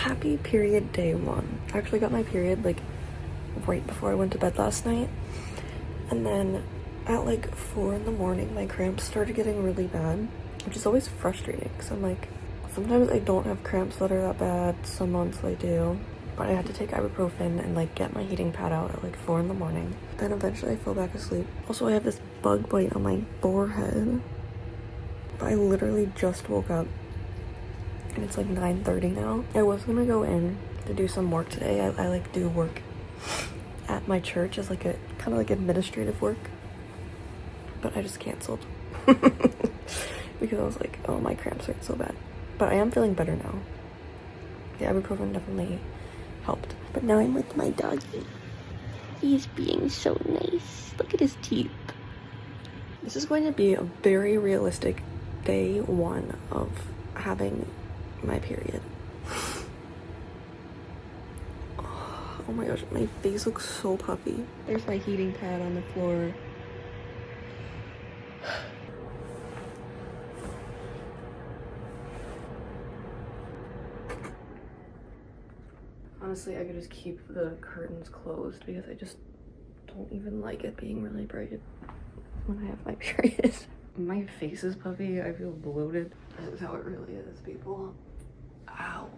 Happy period day one. I actually got my period like right before I went to bed last night, and then at like 4 in the morning my cramps started getting really bad, which is always frustrating because I'm like, sometimes I don't have cramps that are that bad, some months I do, but I had to take ibuprofen and like get my heating pad out at like 4 in the morning. Then eventually I fell back asleep. Also, I have this bug bite on my forehead, but I literally just woke up and it's like 9:30 now. I was gonna go in to do some work today. I like do work at my church as like a kind of like administrative work, but I just canceled because I was like, oh, my cramps hurt so bad. But I am feeling better now. The ibuprofen definitely helped. But now I'm with my doggy. He's being so nice. Look at his teeth. This is going to be a very realistic day one of having my period. Oh my gosh, my face looks so puffy. There's my heating pad on the floor. Honestly, I could just keep the curtains closed because I just don't even like it being really bright when I have my period. My face is puffy. I feel bloated. This is how it really is, people. Ow.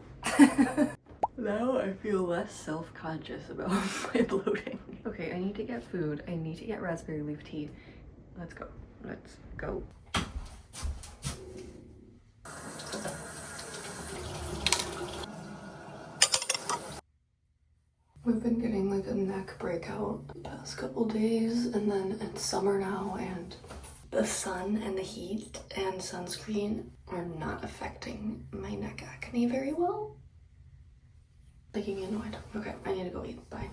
Now I feel less self-conscious about my bloating. Okay, I need to get food. I need to get raspberry leaf tea. Let's go. Let's go. We've been getting like a neck breakout the past couple days, and then it's summer now and the sun and the heat and sunscreen are not affecting my neck acne very well. Thinking annoyed. Okay, I need to go eat. Bye.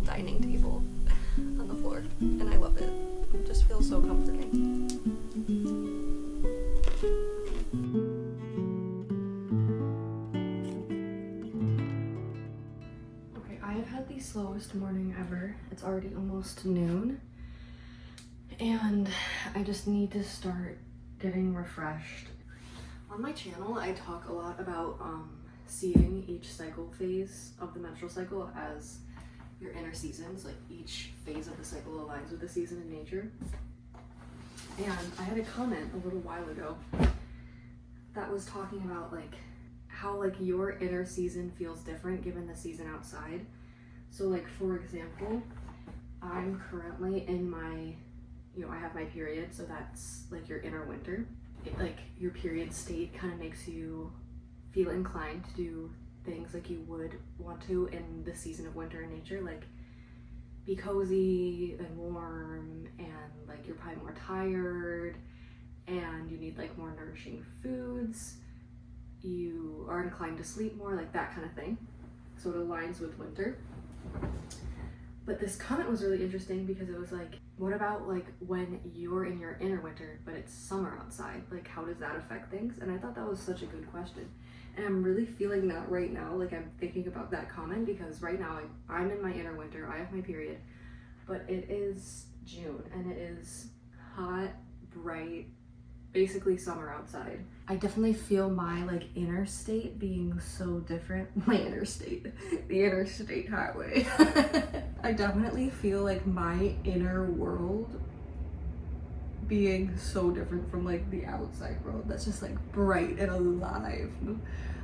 Dining table on the floor, and I love it. It just feels so comforting. Okay, I have had the slowest morning ever. It's already almost noon, and I just need to start getting refreshed. On my channel, I talk a lot about seeing each cycle phase of the menstrual cycle as your inner seasons, like each phase of the cycle aligns with the season in nature. And I had a comment a little while ago that was talking about like how like your inner season feels different given the season outside. So like, for example, I'm currently in my, I have my period, so that's like your inner winter. Like your period state kind of makes you feel inclined to do things like you would want to in the season of winter in nature, like be cozy and warm, and like you're probably more tired and you need like more nourishing foods, you are inclined to sleep more, like that kind of thing. So it aligns with winter. But this comment was really interesting because it was like, what about like when you're in your inner winter but it's summer outside, like how does that affect things? And I thought that was such a good question. And I'm really feeling that right now. Like I'm thinking about that comment because right now I'm in my inner winter. I have my period, but it is June and it is hot, bright, basically summer outside. I definitely feel my like inner state being so different. My inner state, the interstate highway. I definitely feel like my inner world being so different from like the outside world that's just like bright and alive,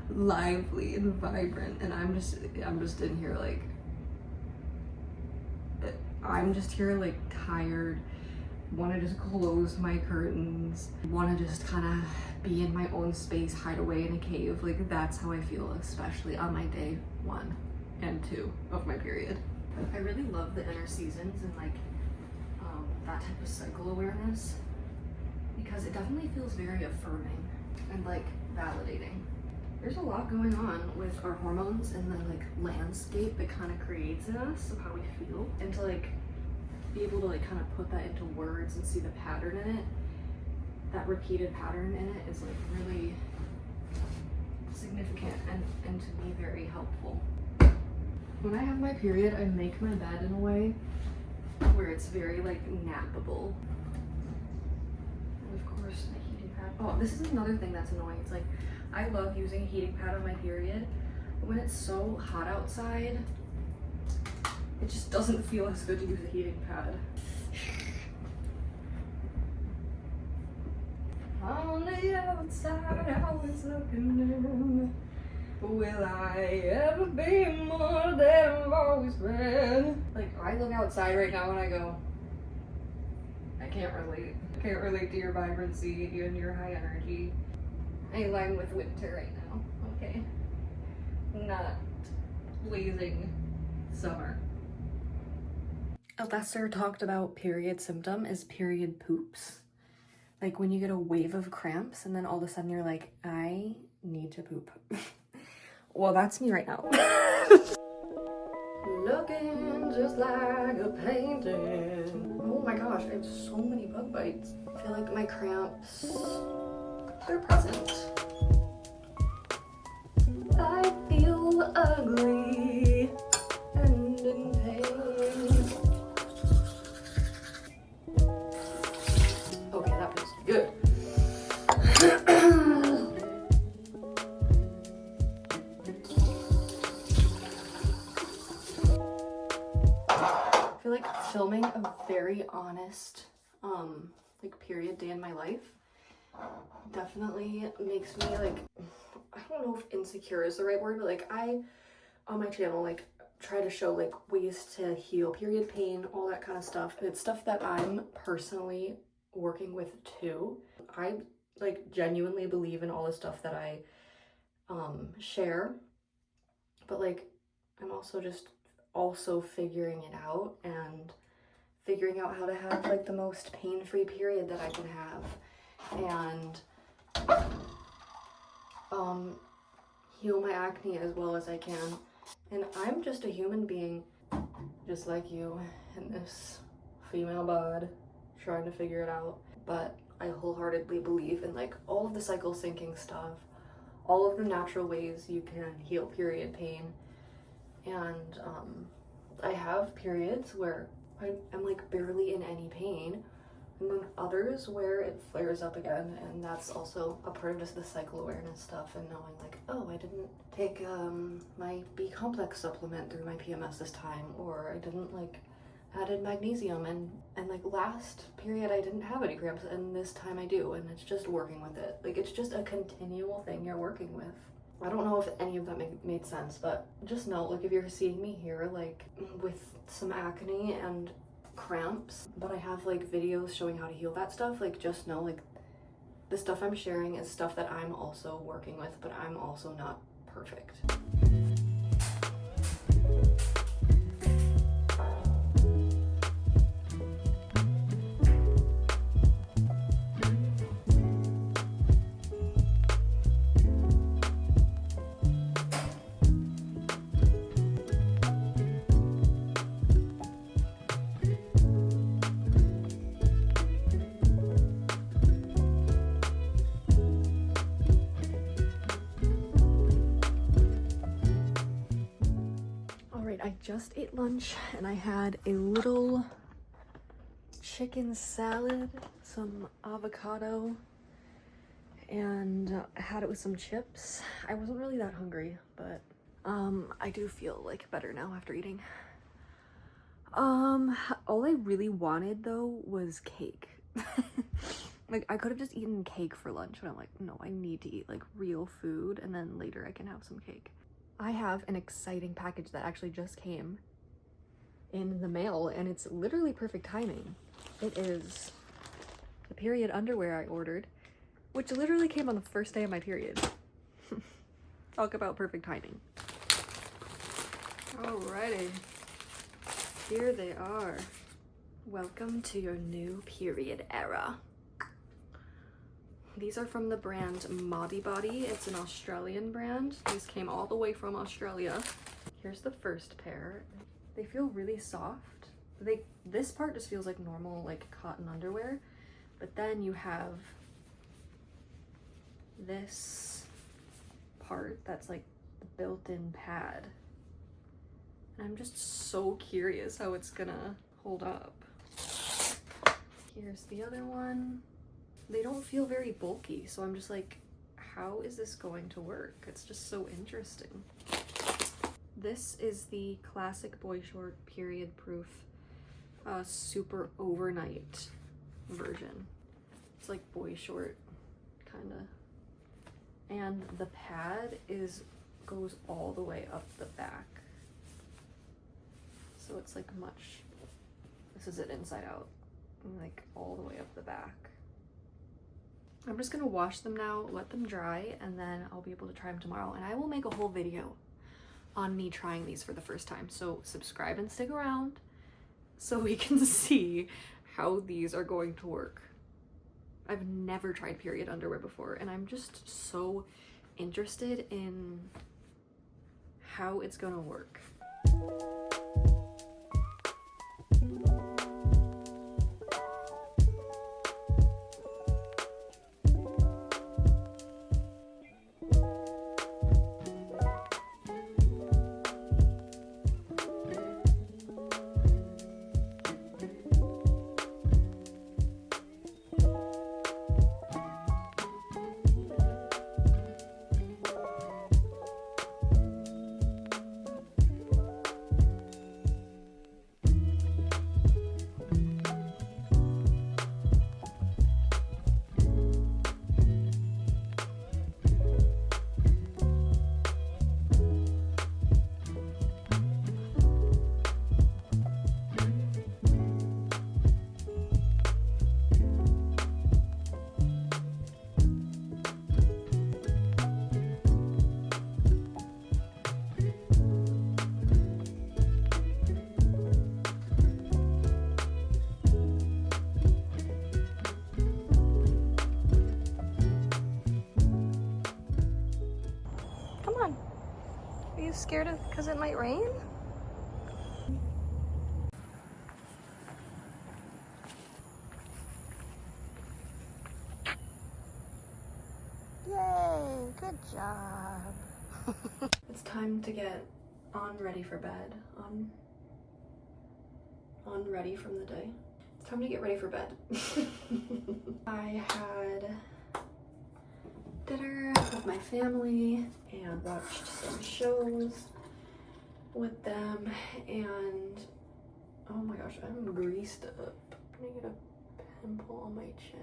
lively and vibrant, and I'm just in here like, I'm just here like tired, want to just close my curtains, want to just kind of be in my own space, hide away in a cave. Like that's how I feel, especially on my day 1 and 2 of my period. I really love the inner seasons and like that type of cycle awareness, because it definitely feels very affirming and like validating. There's a lot going on with our hormones and the like landscape it kind of creates in us of how we feel, and to like be able to like kind of put that into words and see the pattern in it, that repeated pattern in it is like really significant and to me very helpful. When I have my period, I make my bed in a way where it's very like nappable. And of course the heating pad. Oh, this is another thing that's annoying. It's like I love using a heating pad on my period, but when it's so hot outside, it just doesn't feel as good to use a heating pad. On the outside, I was looking in. Will I ever be more than I've always been? Like, I look outside right now and I go, I can't relate. I can't relate to your vibrancy and your high energy. I align with winter right now, okay? Not blazing summer. A lesser talked about period symptom is period poops. Like when you get a wave of cramps and then all of a sudden you're like, I need to poop. Well, that's me right now. Looking just like a painting. Oh my gosh, I have so many bug bites. I feel like my cramps, they're present. I feel ugly and in pain. Okay, that feels good. I feel like filming a very honest like period day in my life definitely makes me like, I don't know if insecure is the right word, but like I on my channel like try to show like ways to heal period pain, all that kind of stuff. It's stuff that I'm personally working with too. I like genuinely believe in all the stuff that I share, but like I'm also just figuring it out and figuring out how to have like the most pain-free period that I can have, and heal my acne as well as I can. And I'm just a human being just like you in this female bod trying to figure it out, but I wholeheartedly believe in like all of the cycle syncing stuff, all of the natural ways you can heal period pain. And I have periods where I'm like barely in any pain, and then others where it flares up again, and that's also a part of just the cycle awareness stuff and knowing like, oh, I didn't take my B complex supplement through my PMS this time, or I didn't like added magnesium, and like last period I didn't have any cramps and this time I do, and it's just working with it. Like it's just a continual thing you're working with. I don't know if any of that made sense, but just know, like, if you're seeing me here, like, with some acne and cramps, but I have, like, videos showing how to heal that stuff, like, just know, like, the stuff I'm sharing is stuff that I'm also working with, but I'm also not perfect. I just ate lunch and I had a little chicken salad, some avocado, and I had it with some chips. I wasn't really that hungry, but I do feel like better now after eating. All I really wanted though was cake. Like, I could have just eaten cake for lunch, but I'm like, no, I need to eat like real food, and then later I can have some cake. I have an exciting package that actually just came in the mail, and it's literally perfect timing. It is the period underwear I ordered, which literally came on the first day of my period. Talk about perfect timing. Alrighty, here they are. Welcome to your new period era. These are from the brand Modibody. It's an Australian brand. These came all the way from Australia. Here's the first pair. They feel really soft. This part just feels like normal, like cotton underwear, but then you have this part that's like the built-in pad. And I'm just so curious how it's gonna hold up. Here's the other one. They don't feel very bulky, so I'm just like, how is this going to work? It's just so interesting. This is the classic boy short period proof super overnight version. It's like boy short, kind of. And the pad goes all the way up the back. So it's like this is it inside out, and like all the way up the back. I'm just gonna wash them now, let them dry, and then I'll be able to try them tomorrow. And I will make a whole video on me trying these for the first time. So subscribe and stick around so we can see how these are going to work. I've never tried period underwear before, and I'm just so interested in how it's gonna work. Are you scared of because it might rain? Yay, good job. It's time to get ready for bed. On ready from the day. It's time to get ready for bed. I had dinner with my family and watched some shows with them, and oh my gosh, I'm greased up. I'm gonna get a pimple on my chin.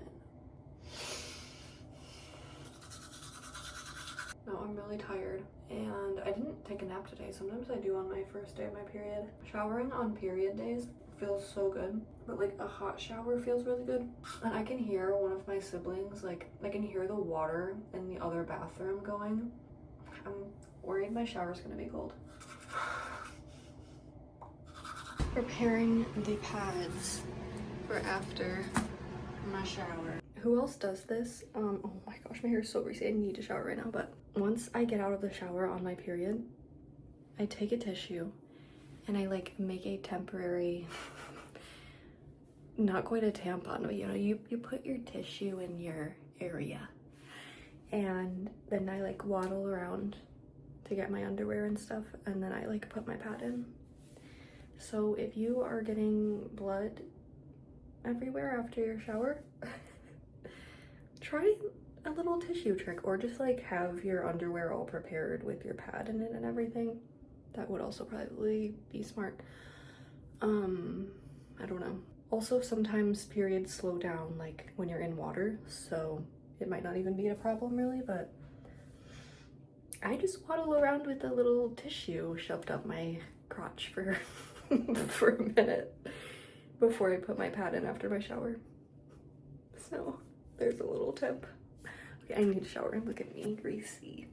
No, I'm really tired, and I didn't take a nap today. Sometimes I do on my first day of my period. Showering on period days feels so good, but like a hot shower feels really good. And I can hear one of my siblings, like I can hear the water in the other bathroom going. I'm worried my shower's gonna be cold. Preparing the pads for after my shower. Who else does this? Oh my gosh, my hair is so greasy. I need to shower right now. But once I get out of the shower on my period, I take a tissue and I like make a temporary, not quite a tampon, but you know, you put your tissue in your area, and then I like waddle around to get my underwear and stuff, and then I like put my pad in. So if you are getting blood everywhere after your shower, try a little tissue trick, or just like have your underwear all prepared with your pad in it and everything. That would also probably be smart. I don't know. Also, sometimes periods slow down like when you're in water, so it might not even be a problem really, but I just waddle around with a little tissue shoved up my crotch for for a minute before I put my pad in after my shower. So there's a little tip. Okay, I need a shower. Look at me, greasy.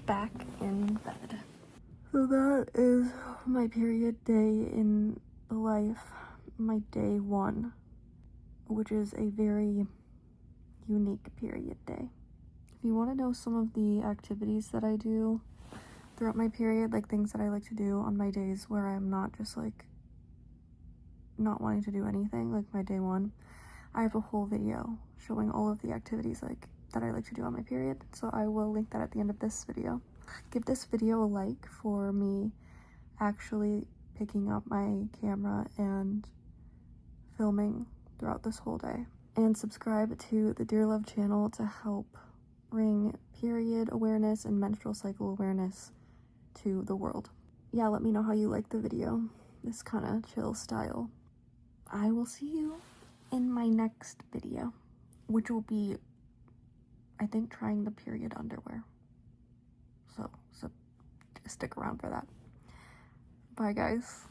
Back in bed. So that is my period day in life, my day 1, which is a very unique period day. If you want to know some of the activities that I do throughout my period, like things that I like to do on my days where I'm not just like not wanting to do anything, like my day 1, I have a whole video showing all of the activities like that I like to do on my period, so I will link that at the end of this video. Give this video a like for me actually picking up my camera and filming throughout this whole day. And subscribe to the Dear Love channel to help bring period awareness and menstrual cycle awareness to the world. Yeah, let me know how you like the video, this kind of chill style. I will see you in my next video, which will be, I think, trying the period underwear. So stick around for that. Bye, guys.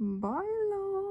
Bye, love.